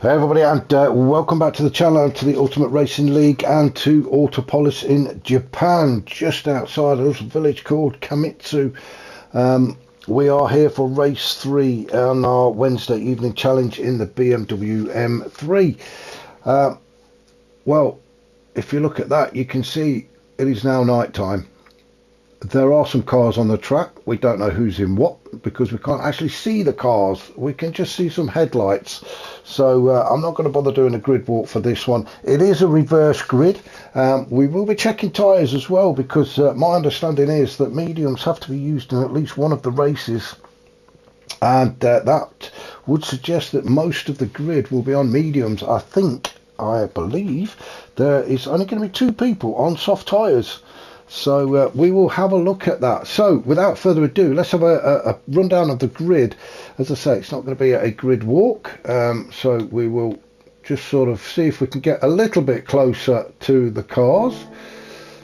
Hey everybody, and welcome back to the channel and to the Ultimate Racing League and to Autopolis in Japan, just outside a little village called Kamitsu. We are here for race 3 on our Wednesday evening challenge in the BMW M3. Well, if you look at that, you can see it is now night time. There are some cars on the track. We don't know who's in what because we can't actually see the cars. We can just see some headlights. So I'm not going to bother doing a grid walk for this one. It is a reverse grid. We will be checking tyres as well because my understanding is that mediums have to be used in at least one of the races. And that would suggest that most of the grid will be on mediums. I believe there is only going to be 2 people on soft tyres. So we will have a look at that. So without further ado, let's have a rundown of the grid. As I say, it's not going to be a grid walk, so we will just sort of see if we can get a little bit closer to the cars.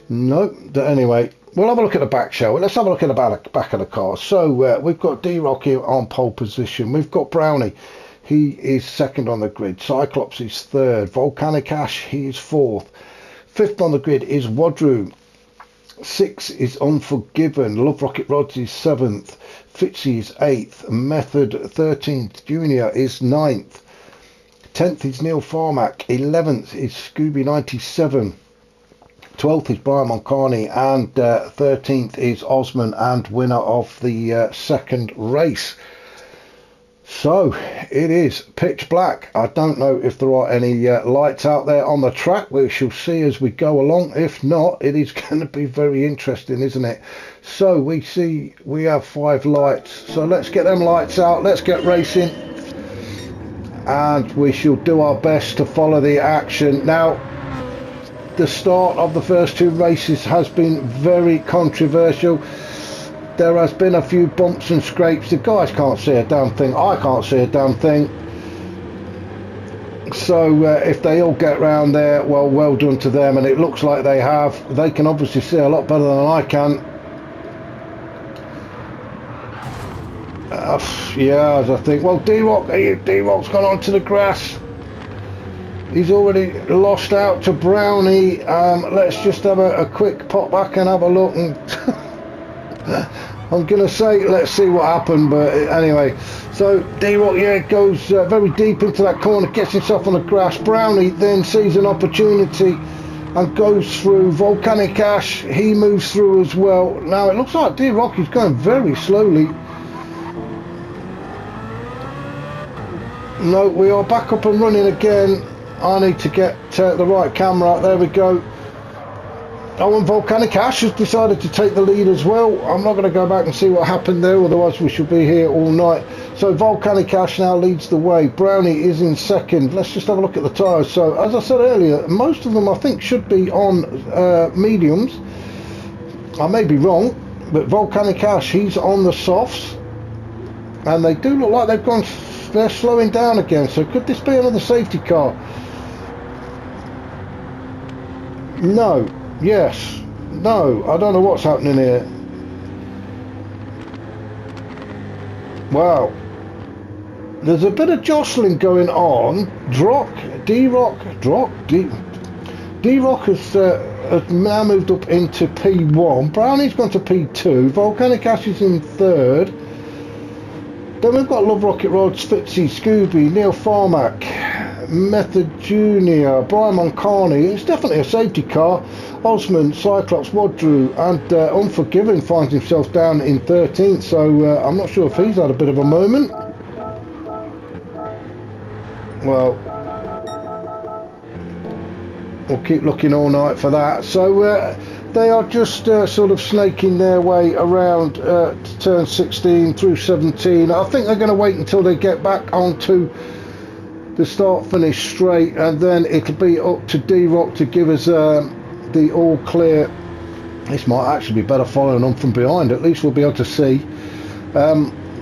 No, but anyway, we'll have a look at the back, shall we? Let's have a look at the back of the cars. So we've got D-Rock here on pole position. We've got Brownie. He is second on the grid. Cyclops is third. Volcanic Ash, he is fourth. Fifth on the grid is Wadru. 6 is Unforgiven. Love Rocket Rods is 7th. Fitzy is 8th. Method 13th. Junior is 9th. 10th is Neil Farmack. 11th is Scooby 97. 12th is Brian Moncani. And 13th is Osman, and winner of the second race. So it is pitch black. I don't know if there are any lights out there on the track. We shall see as we go along. If not, it is going to be very interesting, isn't it? So we see we have 5 lights. So let's get them lights out. Let's get racing. And we shall do our best to follow the action. Now, the start of the first 2 races has been very controversial. There has been a few bumps and scrapes. The guys can't see a damn thing. I can't see a damn thing. So if they all get round there, well done to them. And it looks like they have. They can obviously see a lot better than I can. Yeah, as I think. Well, D-Rock's gone onto the grass. He's already lost out to Brownie. Let's just have a quick pop back and have a look. And I'm gonna say let's see what happened, but anyway, so D-Rock goes very deep into that corner, gets himself on the grass. Brownie then sees an opportunity and goes through. Volcanic Ash, he moves through as well. Now it looks like D-Rock is going very slowly. No, we are back up and running again. I need to get the right camera. There we go. Oh, and Volcanic Ash has decided to take the lead as well. I'm not going to go back and see what happened there, otherwise we should be here all night. So Volcanic Ash now leads the way. Brownie is in second. Let's just have a look at the tyres. So as I said earlier, most of them I think should be on mediums. I may be wrong, but Volcanic Ash, he's on the softs. And they do look like they're slowing down again. So could this be another safety car? No. Yes. No. I don't know what's happening here. Wow. There's a bit of jostling going on. D-Rock has now moved up into P1. Brownie's gone to P2. Volcanic Ash is in 3rd. Then we've got Love Rocket Rods, Fitzy, Scooby, Neil Farmack, Method Junior, Brian Moncani. It's definitely a safety car. Osman, Cyclops, Wadru, and Unforgiven finds himself down in 13th. So I'm not sure if he's had a bit of a moment. Well, we'll keep looking all night for that. So they are just sort of snaking their way around to turn 16 through 17. I think they're going to wait until they get back onto the start finish straight, and then it'll be up to D-Rock to give us the all clear. This might actually be better following them from behind. At least we'll be able to see.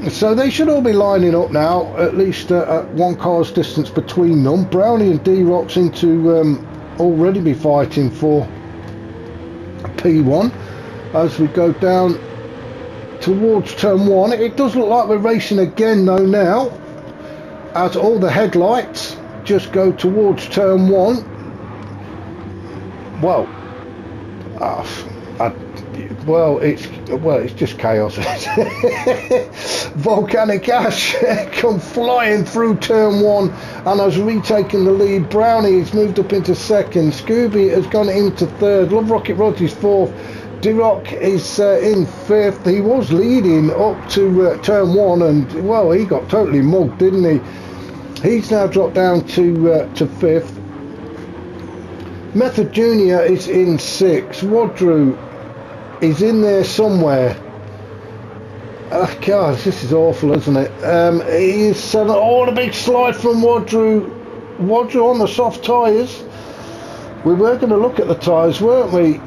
So they should all be lining up now, at least at 1 car's distance between them. Brownie and D-Rock seem to already be fighting for P1 as we go down towards turn 1. It does look like we're racing again though now, as all the headlights just go towards turn one. Well, it's just chaos. Volcanic Ash come flying through turn one and has retaken the lead. Brownie has moved up into second. Scooby has gone into third. Love Rocket Rods is fourth. D-Rock is in fifth. He was leading up to turn one, and well, he got totally mugged, didn't he? He's now dropped down to fifth. Method Junior is in sixth. Wadru is in there somewhere. Oh God, this is awful, isn't it? He's seven. Oh, a big slide from Wadru. Wadru on the soft tyres. We were going to look at the tyres, weren't we?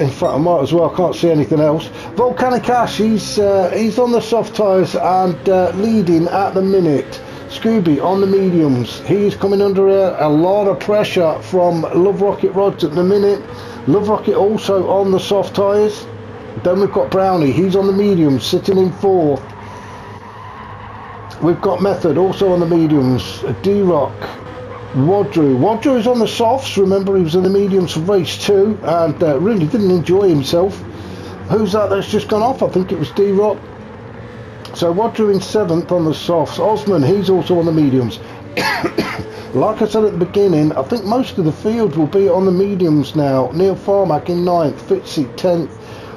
In fact, I might as well. I can't see anything else. Volcanic Ash, he's on the soft tyres and leading at the minute. Scooby on the mediums. He's coming under a lot of pressure from Love Rocket Rods at the minute. Love Rocket also on the soft tyres. Then we've got Brownie. He's on the mediums, sitting in fourth. We've got Method also on the mediums. D-Rock. Wadru is on the softs. Remember, he was in the mediums for race 2 and really didn't enjoy himself. Who's that that's just gone off? I think it was D-Rock. So Wadru in 7th on the softs. Osman, he's also on the mediums. Like I said at the beginning, I think most of the field will be on the mediums now. Neil Farmack in 9th, Fitzy 10th,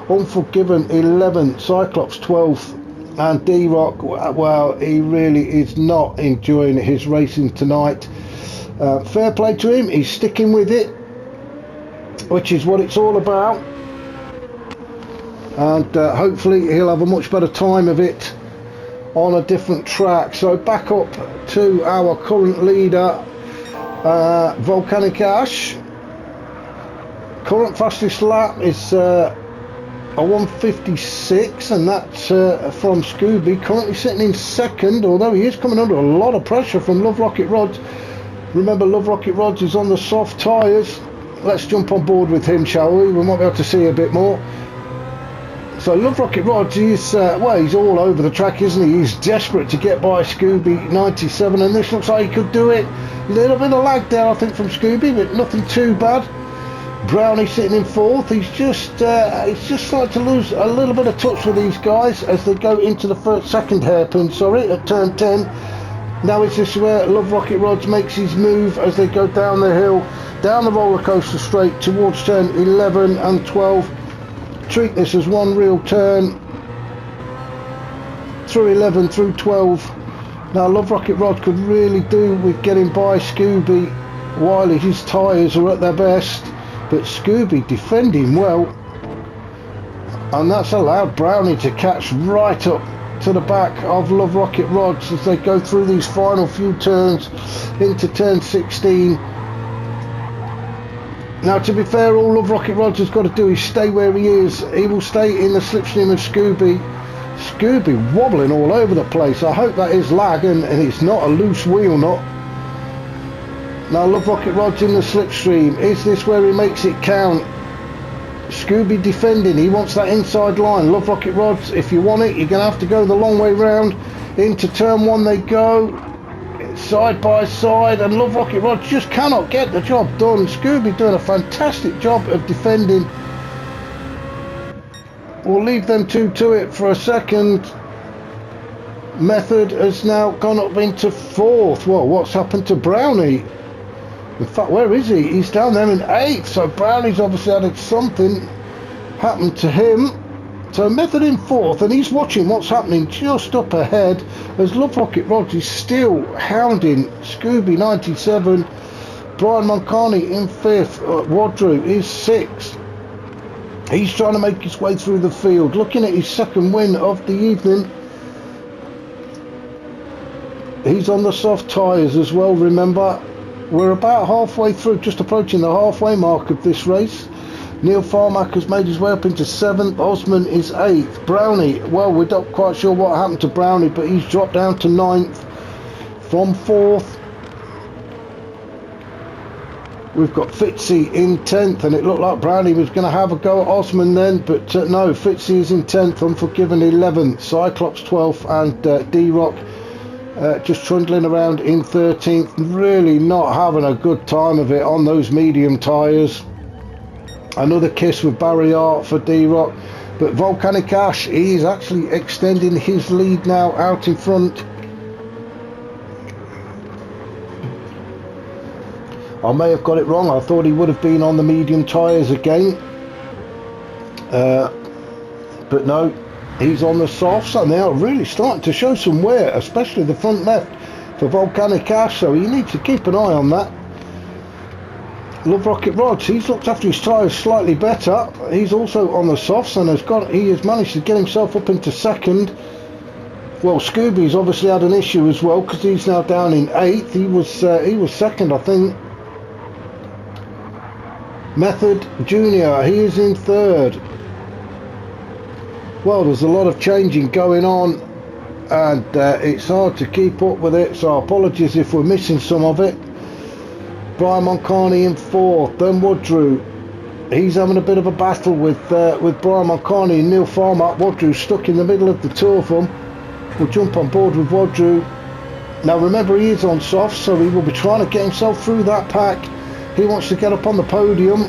Unforgiven 11th, Cyclops 12th, and D-Rock, well, he really is not enjoying his racing tonight. Fair play to him, he's sticking with it, which is what it's all about, and hopefully he'll have a much better time of it on a different track. So back up to our current leader, Volcanic Ash. Current fastest lap is a 1:56, and that's from Scooby, currently sitting in second, although he is coming under a lot of pressure from Love Rocket Rods. Remember, Love Rocket Rods is on the soft tyres. Let's jump on board with him, shall we? We might be able to see a bit more. So Love Rocket Rods, he's all over the track, isn't he? He's desperate to get by Scooby 97, and this looks like he could do it. A little bit of lag there, I think, from Scooby, but nothing too bad. Brownie sitting in fourth. He's just starting to lose a little bit of touch with these guys as they go into the second hairpin, at turn 10. Now is this where Love Rocket Rods makes his move as they go down the hill, down the roller coaster straight towards turn 11 and 12. Treat this as one real turn through 11, through 12. Now Love Rocket Rod could really do with getting by Scooby while his tyres are at their best, but Scooby defending well, and that's allowed Brownie to catch right up to the back of Love Rocket Rods as they go through these final few turns into turn 16. Now, to be fair, all Love Rocket Rods has got to do is stay where he is. He will stay in the slipstream of Scooby. Scooby wobbling all over the place. I hope that is lag and it's not a loose wheel nut. Now Love Rocket Rods in the slipstream. Is this where he makes it count? Scooby defending. He wants that inside line. Love Rocket Rods, if you want it, you're going to have to go the long way round. Into turn 1 they go. Side by side, and Love Rocket Rods just cannot get the job done. Scooby doing a fantastic job of defending. We'll leave them two to it for a second. Method has now gone up into fourth. Well, what's happened to Brownie? In fact, where is he? He's down there in 8th, so Brownie's obviously had something happened to him. So Method in 4th, and he's watching what's happening just up ahead as Love Rocket Rods is still hounding Scooby 97. Brian Moncani in 5th. Wadru is 6th. He's trying to make his way through the field, looking at his second win of the evening. He's on the soft tyres as well, remember. We're about halfway through, just approaching the halfway mark of this race. Neil Farmack has made his way up into 7th. Osman is 8th. Brownie, well, we're not quite sure what happened to Brownie, but he's dropped down to 9th from 4th. We've got Fitzy in 10th, and it looked like Brownie was going to have a go at Osman then, but no, Fitzy is in 10th. Unforgiven 11th. Cyclops 12th, and D-Rock just trundling around in 13th, really not having a good time of it on those medium tyres. Another kiss with Barry Hart for D-Rock, but Volcanic Ash, he's actually extending his lead now out in front. I may have got it wrong, I thought he would have been on the medium tyres again, but no, he's on the softs, and they are really starting to show some wear, especially the front left for Volcanic Ash, so he needs to keep an eye on that. Love Rocket Rods, he's looked after his tyres slightly better. He's also on the softs and he has managed to get himself up into second. Well, Scooby's obviously had an issue as well, because he's now down in 8th. He was second, I think. Method Junior, he is in 3rd. Well, there's a lot of changing going on, and it's hard to keep up with it, so apologies if we're missing some of it. Brian Moncarney in 4th, then Woodrew. He's having a bit of a battle with Brian Moncarney and Neil Farmer. Woodrew stuck in the middle of the two of them. We'll jump on board with Woodrew. Now remember, he is on soft, so he will be trying to get himself through that pack. He wants to get up on the podium,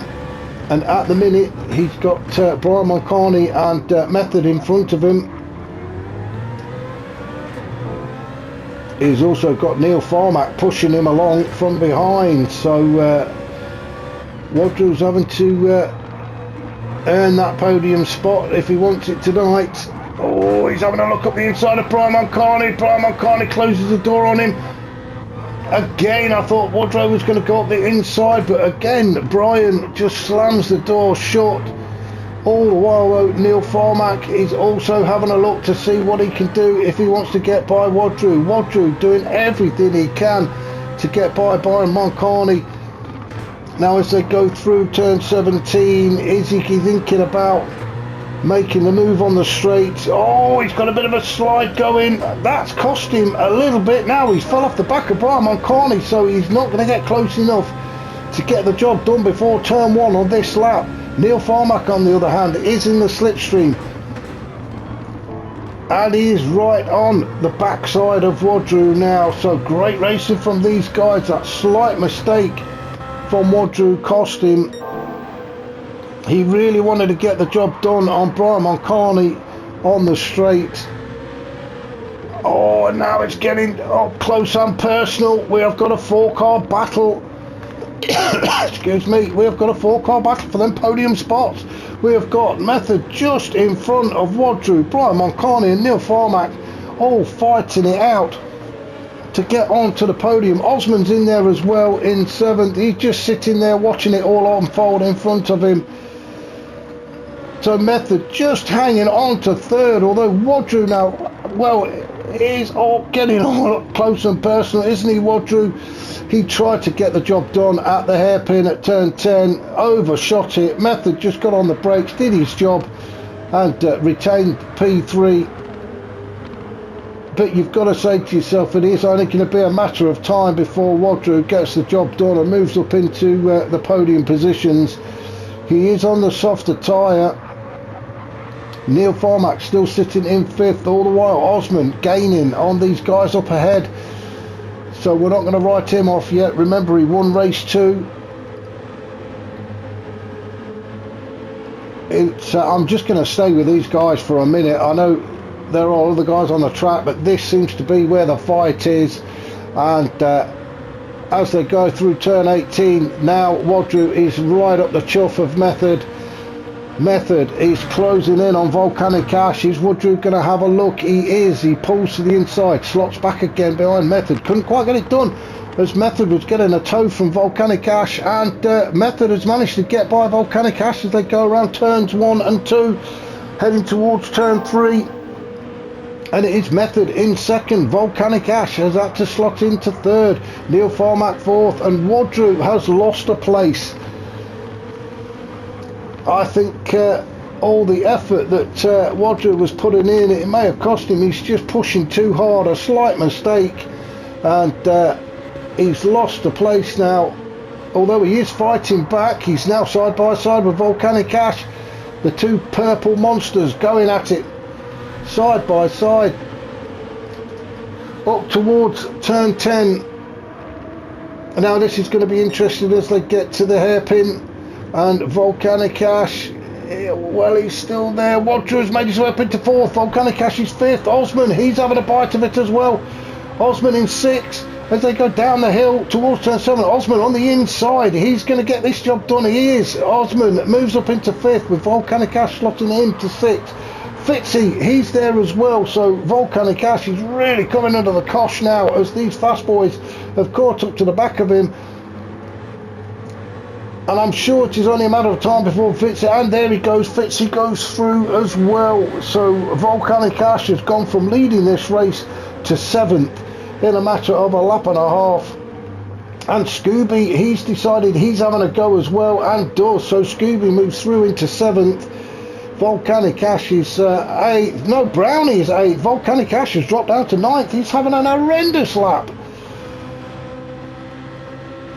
and at the minute he's got Brian Moncarney and Method in front of him. He's also got Neil Farmack pushing him along from behind, so Woodrew's having to earn that podium spot if he wants it tonight. Oh, he's having a look up the inside of Brian Moncarney. Brian Moncarney closes the door on him. Again, I thought Woodrow was going to go up the inside, but again, Brian just slams the door shut. All the while though, Neil Farmack is also having a look to see what he can do if he wants to get by Woodrew. Woodrew doing everything he can to get by Brian Moncarney. Now as they go through turn 17, is he thinking about making the move on the straight? Oh, he's got a bit of a slide going. That's cost him a little bit now. He's fell off the back of Brian Moncarney, so he's not going to get close enough to get the job done before turn 1 on this lap. Neil Farmack, on the other hand, is in the slipstream, and he is right on the backside of Woodrew now. So great racing from these guys. That slight mistake from Woodrew cost him. He really wanted to get the job done on Brian Moncarney on the straight. Oh, and now it's getting close and personal. We have got a 4-car battle. Excuse me, we have got a 4-car battle for them podium spots. We have got Method just in front of Woodrew, Brian Moncarney and Neil Farmack all fighting it out to get onto the podium. Osmond's in there as well in 7th. He's just sitting there watching it all unfold in front of him. So Method just hanging on to 3rd, although Woodrew now, well, he's all getting all up close and personal, isn't he, Woodrew? He tried to get the job done at the hairpin at turn 10, overshot it. Method just got on the brakes, did his job, and retained P3. But you've got to say to yourself, it is only going to be a matter of time before Woodrew gets the job done and moves up into the podium positions. He is on the softer tyre. Neil Farmack still sitting in 5th, all the while Osmond gaining on these guys up ahead. So we're not going to write him off yet. Remember, he won race 2. I'm just going to stay with these guys for a minute. I know there are other guys on the track, but this seems to be where the fight is. And as they go through turn 18, now Woodrew is right up the chuff of Method. Method is closing in on Volcanic Ash. Is Woodrew going to have a look? He is. He pulls to the inside, slots back again behind Method. Couldn't quite get it done as Method was getting a tow from Volcanic Ash, and Method has managed to get by Volcanic Ash as they go around turns 1 and 2, heading towards turn 3. And it is Method in 2nd. Volcanic Ash has had to slot into 3rd. Neil Farmack 4th, and Woodrew has lost a place. I think all the effort that Woodrew was putting in, it may have cost him. He's just pushing too hard, a slight mistake, and he's lost a place now. Although he is fighting back, he's now side by side with Volcanic Ash. The two purple monsters going at it side by side. up towards turn 10. Now this is going to be interesting as they get to the hairpin, and Volcanic Ash, well, he's still there. Wadrew's made his way up into 4th, Volcanic Ash is 5th, Osman, he's having a bite of it as well. Osman in 6th as they go down the hill towards turn 7. Osman on the inside, he's going to get this job done, he is. Osman moves up into 5th with Volcanic Ash slotting in to 6th. Fitzy, he's there as well, so Volcanic Ash is really coming under the cosh now as these fast boys have caught up to the back of him. And I'm sure it is only a matter of time before Fitzy, and there he goes, Fitzy goes through as well. So Volcanic Ash has gone from leading this race to 7th in a matter of a lap and a half. And Scooby, he's decided he's having a go as well, and does. So Scooby moves through into 7th. Volcanic Ash is 8th. No, Brownie is 8th. Volcanic Ash has dropped down to 9th. He's having an horrendous lap.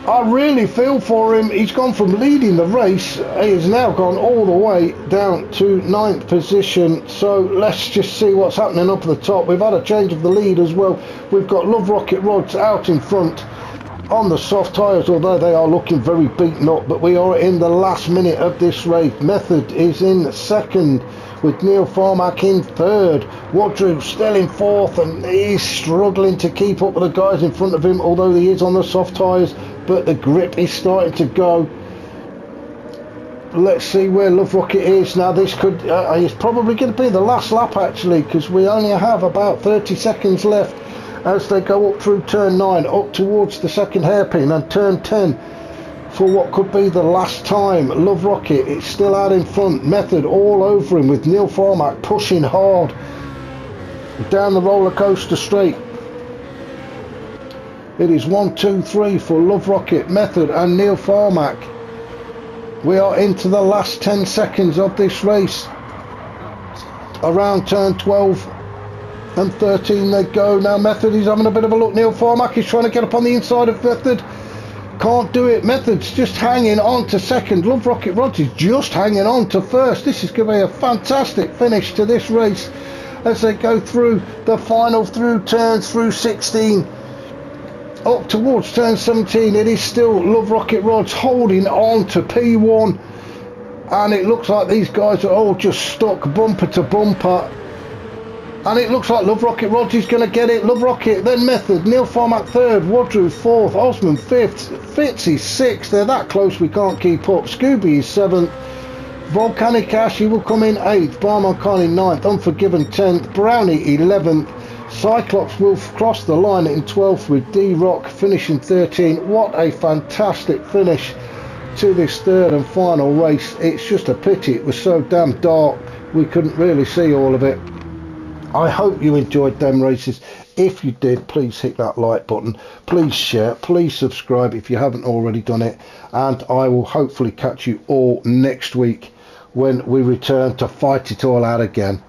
I really feel for him. He's gone from leading the race. He has now gone all the way down to 9th position. So let's just see what's happening up at the top. We've had a change of the lead as well. We've got Love Rocket Rods out in front on the soft tyres, although they are looking very beaten up, but we are in the last minute of this race. Method is in 2nd with Neil Farmack in 3rd. Wadrew still in 4th, and he's struggling to keep up with the guys in front of him, although he is on the soft tyres, but the grip is starting to go. Let's see where Love Rocket is now. This could it's probably going to be the last lap actually, because we only have about 30 seconds left as they go up through turn 9 up towards the 2nd hairpin and turn 10 for what could be the last time. Love Rocket, it's still out in front. Method all over him with Neil Farmack pushing hard down the roller coaster straight. It is 1, 2, 3 for Love Rocket, Method and Neil Farmack. We are into the last 10 seconds of this race. Around turn 12 and 13 they go. Now Method is having a bit of a look. Neil Farmack is trying to get up on the inside of Method. Can't do it. Method's just hanging on to 2nd. Love Rocket Rods is just hanging on to 1st. This is going to be a fantastic finish to this race as they go through the final through turns through 16 up towards turn 17. It is still Love Rocket Rods holding on to P1, and it looks like these guys are all just stuck bumper to bumper. And it looks like Love Rocket Rods is going to get it. Love Rocket, then Method, Neil Farmack 3rd, Wadrew 4th, Osman 5th, Fitz is 6th. They're that close we can't keep up. Scooby is 7th. Volcanic Ash, he will come in 8th. Barman Khan in 9th. Unforgiven 10th. Brownie 11th. Cyclops will cross the line in 12th with D-Rock finishing 13th. What a fantastic finish to this 3rd and final race. It's just a pity it was so damn dark we couldn't really see all of it. I hope you enjoyed them races. If you did, please hit that like button, please share, please subscribe if you haven't already done it, and I will hopefully catch you all next week when we return to fight it all out again.